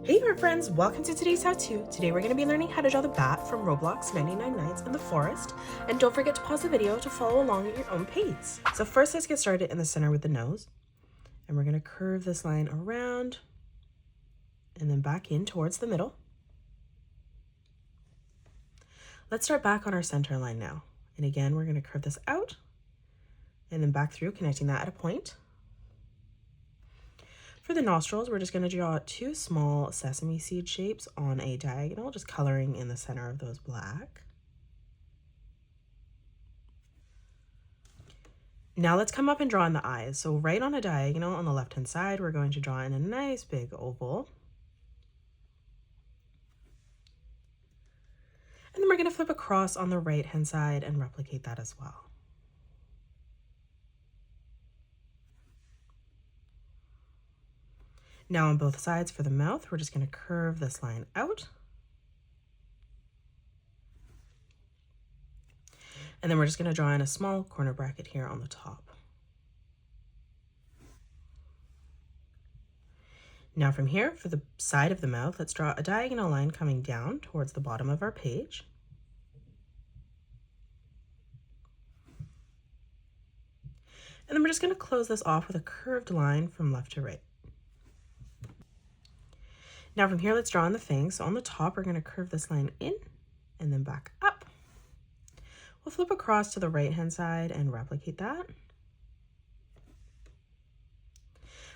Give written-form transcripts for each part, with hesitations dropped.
Hey art friends, welcome to today's how-to. Today we're going to be learning how to draw the bat from Roblox 99 Nights in the Forest, and don't forget to pause the video to follow along at your own pace. So first let's get started in the center with the nose, and we're going to curve this line around and then back in towards the middle. Let's start back on our center line now, and again we're going to curve this out and then back through, connecting that at a point. For the nostrils, we're just going to draw two small sesame seed shapes on a diagonal, just coloring in the center of those black. Now let's come up and draw in the eyes. So right on a diagonal on the left-hand side, we're going to draw in a nice big oval. And then we're going to flip across on the right-hand side and replicate that as well. Now on both sides for the mouth, we're just going to curve this line out. And then we're just going to draw in a small corner bracket here on the top. Now from here, for the side of the mouth, let's draw a diagonal line coming down towards the bottom of our page. And then we're just going to close this off with a curved line from left to right. Now from here, let's draw in the fangs. So on the top, we're going to curve this line in and then back up. We'll flip across to the right-hand side and replicate that.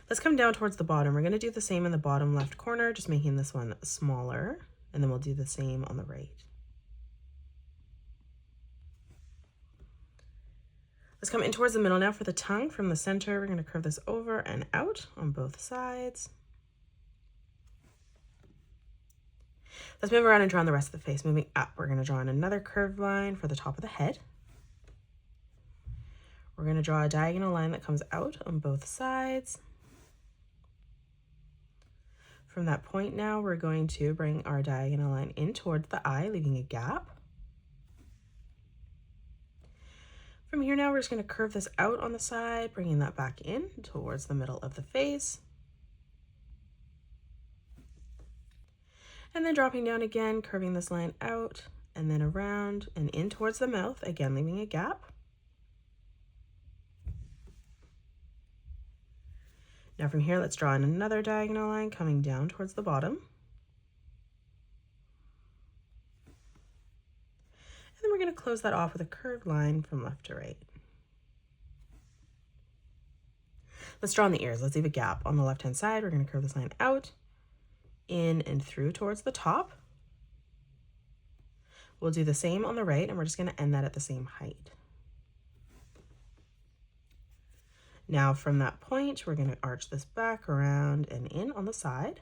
Let's come down towards the bottom. We're going to do the same in the bottom left corner, just making this one smaller, and then we'll do the same on the right. Let's come in towards the middle now for the tongue. From the center, we're going to curve this over and out on both sides. Let's move around and draw on the rest of the face. Moving up, we're going to draw in another curved line for the top of the head. We're going to draw a diagonal line that comes out on both sides. From that point now, we're going to bring our diagonal line in towards the eye, leaving a gap. From here now, we're just going to curve this out on the side, bringing that back in towards the middle of the face. And then dropping down again, curving this line out and then around and in towards the mouth, again leaving a gap. Now from here, let's draw in another diagonal line coming down towards the bottom. And then we're going to close that off with a curved line from left to right. Let's draw in the ears. Let's leave a gap. On the left-hand side, we're going to curve this line out, in and through towards the top. We'll do the same on the right, and we're just going to end that at the same height. Now from that point, we're going to arch this back around and in on the side.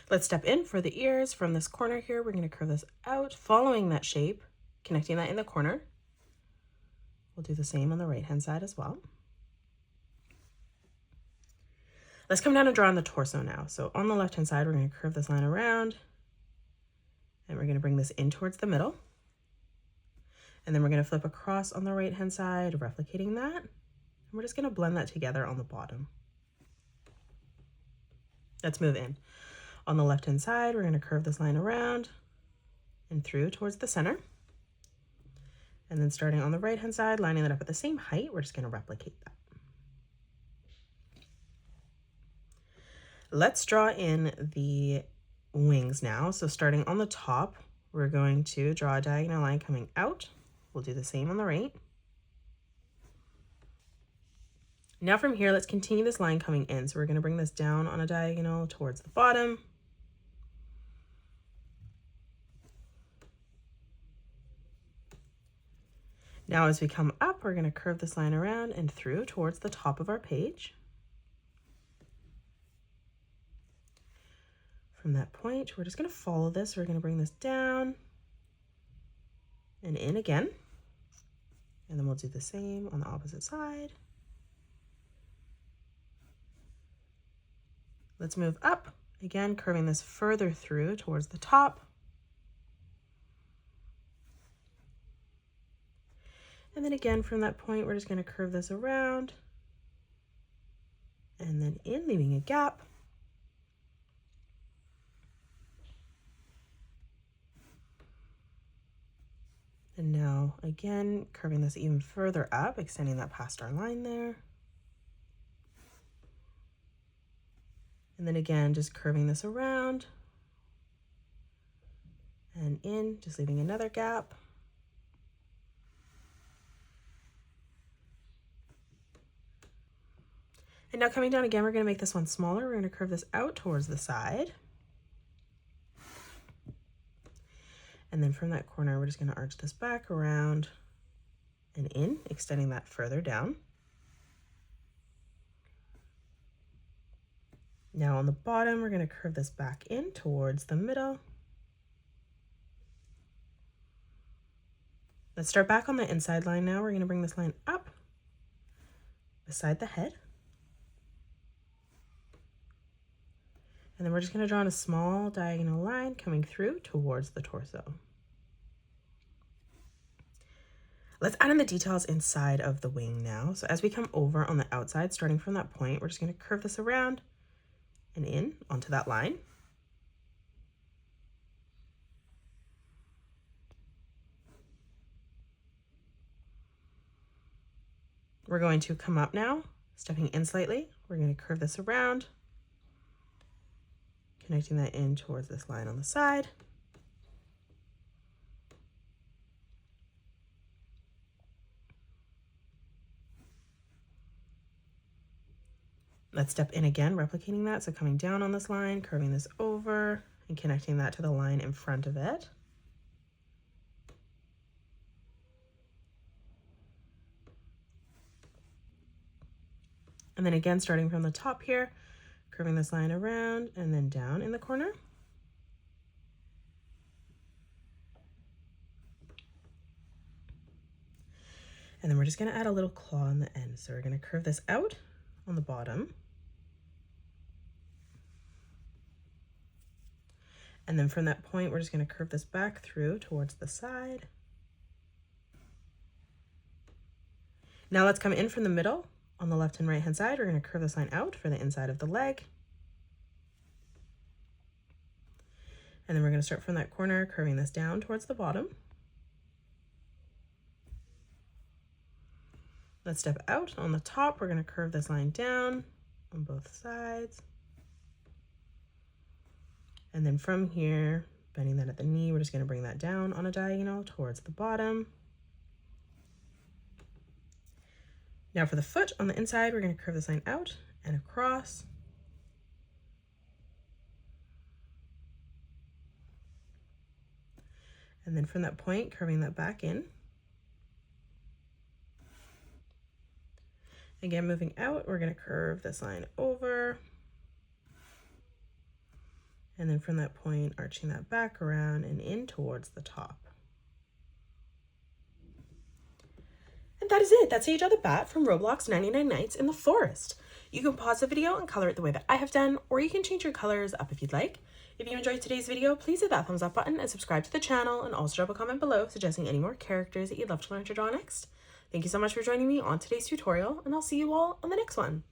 Let's step in for the ears. From this corner here, we're going to curve this out, following that shape, connecting that in the corner. We'll do the same on the right-hand side as well. Let's come down and draw on the torso now. So on the left-hand side, we're going to curve this line around, and we're going to bring this in towards the middle. And then we're going to flip across on the right-hand side, replicating that. And we're just going to blend that together on the bottom. Let's move in. On the left-hand side, we're going to curve this line around and through towards the center. And then starting on the right-hand side, lining it up at the same height, we're just going to replicate that. Let's draw in the wings now. So starting on the top, we're going to draw a diagonal line coming out. We'll do the same on the right. Now from here, let's continue this line coming in. So we're going to bring this down on a diagonal towards the bottom. Now as we come up, we're going to curve this line around and through towards the top of our page. From that point, we're just going to follow this. We're going to bring this down and in again. And then we'll do the same on the opposite side. Let's move up, again, curving this further through towards the top. And then again, from that point, we're just going to curve this around and then in, leaving a gap. And now again, curving this even further up, extending that past our line there. And then again, just curving this around and in, just leaving another gap. And now coming down again, we're going to make this one smaller. We're going to curve this out towards the side. And then from that corner, we're just going to arch this back around and in, extending that further down. Now on the bottom, we're going to curve this back in towards the middle. Let's start back on the inside line now. We're going to bring this line up beside the head. And then we're just going to draw in a small diagonal line coming through towards the torso. Let's add in the details inside of the wing now. So as we come over on the outside, starting from that point, we're just going to curve this around and in onto that line. We're going to come up now, stepping in slightly. We're going to curve this around, connecting that in towards this line on the side. Let's step in again, replicating that. So coming down on this line, curving this over and connecting that to the line in front of it. And then again, starting from the top here, curving this line around and then down in the corner. And then we're just going to add a little claw on the end. So we're going to curve this out on the bottom. And then from that point, we're just going to curve this back through towards the side. Now let's come in from the middle. On the left and right hand side, we're going to curve this line out for the inside of the leg. And then we're going to start from that corner, curving this down towards the bottom. Let's step out on the top. We're going to curve this line down on both sides. And then from here, bending that at the knee, we're just going to bring that down on a diagonal towards the bottom. Now for the foot on the inside, we're going to curve this line out and across. And then from that point, curving that back in. Again, moving out, we're going to curve this line over. And then from that point, arching that back around and in towards the top. And that is it. That's how you draw the bat from Roblox 99 Nights in the Forest. You can pause the video and color it the way that I have done, or you can change your colors up if you'd like. If you enjoyed today's video, please hit that thumbs up button and subscribe to the channel, and also drop a comment below suggesting any more characters that you'd love to learn to draw next. Thank you so much for joining me on today's tutorial, and I'll see you all on the next one.